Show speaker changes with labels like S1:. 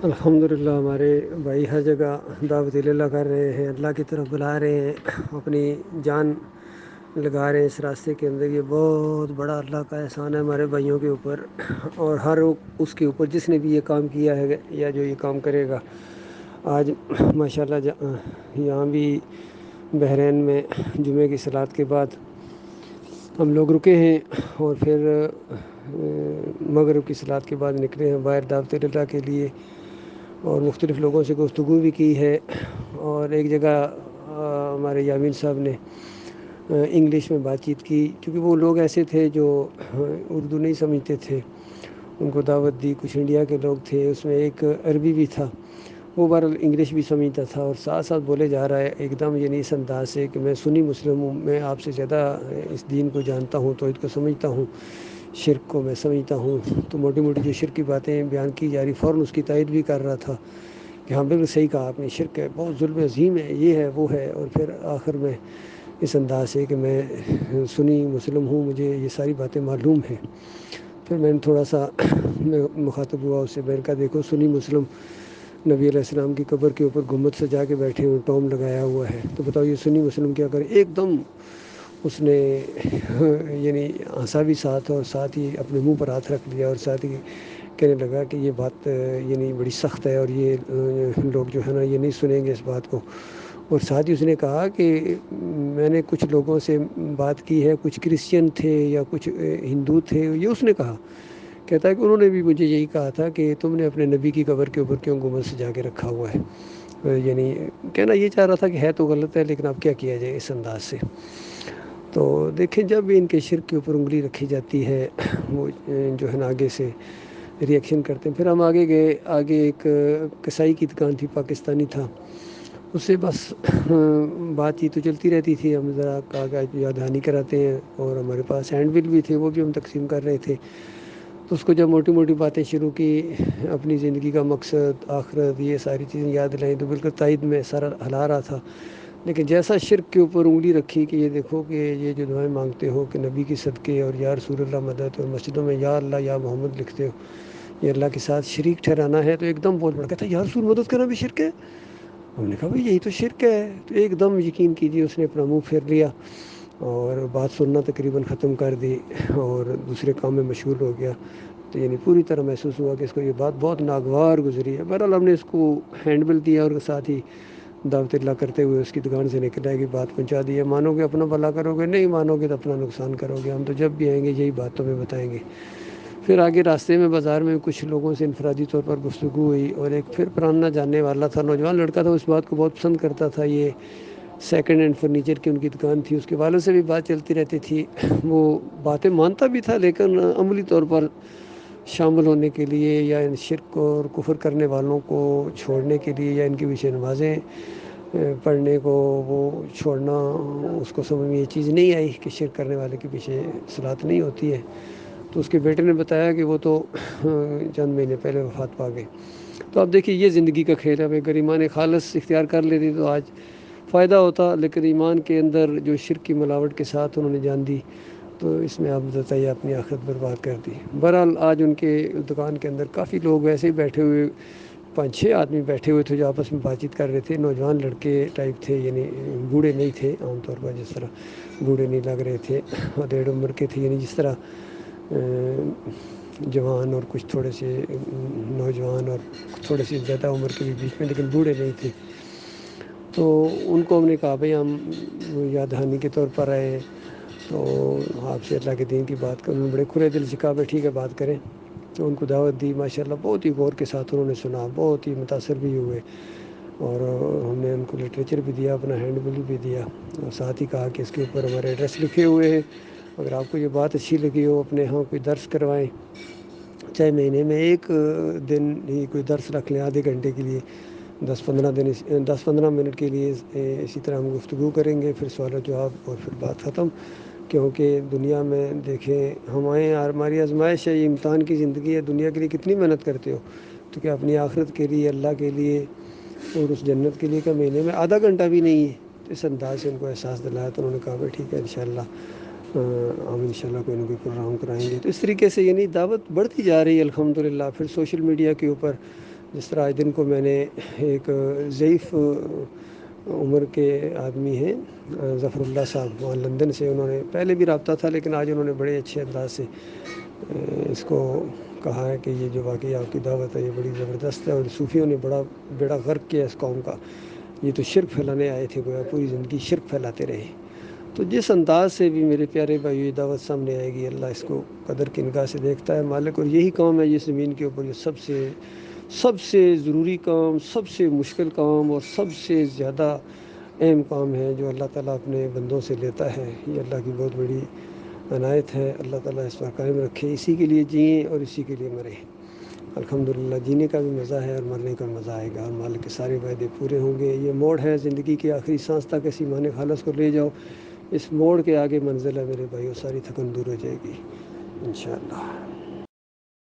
S1: الحمدللہ ہمارے بھائی ہر جگہ دعوت اللہ کر رہے ہیں، اللہ کی طرف بلا رہے ہیں، اپنی جان لگا رہے ہیں اس راستے کے اندر۔ یہ بہت بڑا اللہ کا احسان ہے ہمارے بھائیوں کے اوپر، اور ہر اس کے اوپر جس نے بھی یہ کام کیا ہے یا جو یہ کام کرے گا۔ آج ماشاءاللہ یہاں بھی بحرین میں جمعے کی صلات کے بعد ہم لوگ رکے ہیں، اور پھر مغرب کی صلات کے بعد نکلے ہیں باہر دعوت اللہ کے لیے، اور مختلف لوگوں سے گفتگو بھی کی ہے۔ اور ایک جگہ ہمارے یامین صاحب نے انگلش میں بات چیت کی، کیونکہ وہ لوگ ایسے تھے جو اردو نہیں سمجھتے تھے، ان کو دعوت دی۔ کچھ انڈیا کے لوگ تھے، اس میں ایک عربی بھی تھا، وہ بہرحال انگلش بھی سمجھتا تھا، اور ساتھ ساتھ بولے جا رہا ہے ایک دم یہ نہیں اس انداز سے کہ میں سنی مسلم ہوں، میں آپ سے زیادہ اس دین کو جانتا ہوں، توحید کو سمجھتا ہوں، شرک کو میں سمجھتا ہوں۔ تو موٹی موٹی جو شرک کی باتیں بیان کی جا رہی، فوراً اس کی تائید بھی کر رہا تھا کہ ہاں بالکل صحیح کہا آپ نے، شرک ہے، بہت ظلم عظیم ہے، یہ ہے وہ ہے۔ اور پھر آخر میں اس انداز سے کہ میں سنی مسلم ہوں، مجھے یہ ساری باتیں معلوم ہیں۔ پھر میں نے تھوڑا سا مخاطب ہوا اس سے، میں نے کہا دیکھو سنی مسلم نبی علیہ السلام کی قبر کے اوپر گنبد سجا کے بیٹھے ہوئے، ٹوم لگایا ہوا ہے، تو بتاؤ یہ سنی مسلم کیا کرے؟ ایک دم اس نے یعنی ہنسا بھی ساتھ، اور ساتھ ہی اپنے منہ پر ہاتھ رکھ لیا، اور ساتھ ہی کہنے لگا کہ یہ بات یعنی بڑی سخت ہے، اور یہ لوگ جو ہے نا یہ نہیں سنیں گے اس بات کو۔ اور ساتھ ہی اس نے کہا کہ میں نے کچھ لوگوں سے بات کی ہے، کچھ کرسچن تھے یا کچھ ہندو تھے، یہ اس نے کہا، کہتا ہے کہ انہوں نے بھی مجھے یہی کہا تھا کہ تم نے اپنے نبی کی قبر کے اوپر کیوں گنبد سجا کے رکھا ہوا ہے۔ یعنی کہنا یہ چاہ رہا تھا کہ ہے تو غلط ہے، لیکن اب کیا کیا جائے اس انداز سے۔ تو دیکھیں جب ان کے شرک کے اوپر انگلی رکھی جاتی ہے، وہ جو ہے نا آگے سے ریئیکشن کرتے ہیں۔ پھر ہم آگے گئے، آگے ایک کسائی کی دکان تھی، پاکستانی تھا، اس سے بس بات چیت تو چلتی رہتی تھی، ہم ذرا کاغذ یاد دہانی کراتے ہیں، اور ہمارے پاس ہینڈ بل بھی تھے، وہ بھی ہم تقسیم کر رہے تھے۔ تو اس کو جب موٹی موٹی باتیں شروع کی، اپنی زندگی کا مقصد، آخرت، یہ ساری چیزیں یاد دلائیں، تو بالکل تائید میں سر ہلا رہا تھا۔ لیکن جیسا شرک کے اوپر انگلی رکھی کہ یہ دیکھو کہ یہ جو دعائیں مانگتے ہو کہ نبی کی صدقے اور یا رسول اللہ مدد، اور مسجدوں میں یا اللہ یا محمد لکھتے ہو، یہ اللہ کے ساتھ شریک ٹھہرانا ہے، تو ایک دم بول پڑا، کہتا ہے یا رسول مدد کرنا بھی شرک ہے؟ ہم نے کہا بھائی یہی تو شرک ہے۔ تو ایک دم یقین کیجیے اس نے اپنا منہ پھیر لیا، اور بات سننا تقریباً ختم کر دی، اور دوسرے کام میں مشغول ہو گیا۔ تو یعنی پوری طرح محسوس ہوا کہ اس کو یہ بات بہت ناگوار گزری ہے۔ بہرحال ہم نے اس کو ہینڈ بل دیا، اور ساتھ ہی دعوت اللہ کرتے ہوئے اس کی دکان سے نکل آئے کہ بات پہنچا دی ہے، مانو گے اپنا بھلا کرو گے، نہیں مانو گے تو اپنا نقصان کرو گے، ہم تو جب بھی آئیں گے یہی بات تمہیں بتائیں گے۔ پھر آگے راستے میں بازار میں کچھ لوگوں سے انفرادی طور پر گفتگو ہوئی، اور ایک پھر پرانا جاننے والا تھا، نوجوان لڑکا تھا، اس بات کو بہت پسند کرتا تھا، یہ سیکنڈ ہینڈ فرنیچر کی ان کی دکان تھی، اس کے والد سے بھی بات چلتی رہتی تھی، وہ باتیں مانتا بھی تھا، لیکن عملی طور پر شامل ہونے کے لیے یا ان شرک اور کفر کرنے والوں کو چھوڑنے کے لیے، یا ان کی پیچھے نمازیں پڑھنے کو وہ چھوڑنا، اس کو سمجھ میں یہ چیز نہیں آئی کہ شرک کرنے والے کے پیچھے صلاۃ نہیں ہوتی ہے۔ تو اس کے بیٹے نے بتایا کہ وہ تو چند مہینے پہلے وفات پا گئے۔ تو اب دیکھیے یہ زندگی کا کھیل ہے، اگر ایمان خالص اختیار کر لیتی تو آج فائدہ ہوتا، لیکن ایمان کے اندر جو شرک کی ملاوٹ کے ساتھ انہوں نے جان دی، تو اس میں آپ بتائیے اپنی آخرت برباد کر دی۔ بہرحال آج ان کے دکان کے اندر کافی لوگ ویسے ہی بیٹھے ہوئے، 5-6 آدمی بیٹھے ہوئے تھے جو آپس میں بات چیت کر رہے تھے، نوجوان لڑکے ٹائپ تھے، یعنی بوڑھے نہیں تھے، عام طور پر جس طرح بوڑھے نہیں لگ رہے تھے، ڈیڑھ عمر کے تھے، یعنی جس طرح جوان اور کچھ تھوڑے سے نوجوان اور تھوڑے سے زیادہ عمر کے بھی بیچ میں، لیکن بوڑھے نہیں تھے۔ تو ان کو ہم نے کہا بھائی ہم یاد دہانی کے طور پر آئے، تو آپ سے اللہ کے دین کی بات کروں، بڑے کھلے دل سے کہا بھائی ٹھیک ہے بات کریں۔ تو ان کو دعوت دی، ماشاءاللہ بہت ہی غور کے ساتھ انہوں نے سنا، بہت ہی متاثر بھی ہوئے، اور ہم نے ان کو لٹریچر بھی دیا، اپنا ہینڈ بل بھی دیا، اور ساتھ ہی کہا کہ اس کے اوپر ہمارے ایڈریس لکھے ہوئے ہیں، اگر آپ کو یہ بات اچھی لگی ہو اپنے ہاں کوئی درس کروائیں، چاہے مہینے میں ایک دن ہی کوئی درس رکھ لیں آدھے گھنٹے کے لیے، 10-15 منٹ کے لیے، اسی طرح ہم گفتگو کریں گے، پھر سوال و جواب، اور پھر بات ختم۔ کیونکہ دنیا میں دیکھیں ہماری آزمائش ہے، یہ امتحان کی زندگی ہے، دنیا کے لیے کتنی محنت کرتے ہو، تو کیا اپنی آخرت کے لیے، اللہ کے لیے اور اس جنت کے لیے کا مہینے میں آدھا گھنٹہ بھی نہیں ہے؟ تو اس انداز سے ان کو احساس دلایا، تو انہوں نے کہا بھائی ٹھیک ہے انشاءاللہ ہم انشاءاللہ کوئی نہ کوئی پروگرام کرائیں گے۔ تو اس طریقے سے یعنی دعوت بڑھتی جا رہی ہے الحمدللہ۔ پھر سوشل میڈیا کے اوپر جس طرح آج دن کو میں نے ایک ضعیف عمر کے آدمی ہیں ظفر اللہ صاحب، وہاں لندن سے، انہوں نے پہلے بھی رابطہ تھا لیکن آج انہوں نے بڑے اچھے انداز سے اس کو کہا ہے کہ یہ جو واقعی آپ کی دعوت ہے یہ بڑی زبردست ہے، اور صوفیوں نے بڑا بیڑا غرق کیا اس قوم کا، یہ تو شرک پھیلانے آئے تھے، گویا پوری زندگی شرک پھیلاتے رہے۔ تو جس انداز سے بھی میرے پیارے بھائی یہ دعوت سامنے آئے گی، اللہ اس کو قدر کی نگاہ سے دیکھتا ہے مالک، اور یہی کام ہے جس زمین کے اوپر یہ سب سے ضروری کام، سب سے مشکل کام اور سب سے زیادہ اہم کام ہے جو اللہ تعالیٰ اپنے بندوں سے لیتا ہے۔ یہ اللہ کی بہت بڑی عنایت ہے، اللہ تعالیٰ اس پر قائم رکھے، اسی کے لیے جئیں اور اسی کے لیے مریں۔ الحمدللہ جینے کا بھی مزہ ہے اور مرنے کا مزہ آئے گا، اور مالک کے سارے وعدے پورے ہوں گے۔ یہ موڑ ہے زندگی کی آخری سانس تک اس ایمان خالص کو لے جاؤ، اس موڑ کے آگے منزل ہے میرے بھائیو، ساری تھکن دور ہو جائے گی انشاءاللہ۔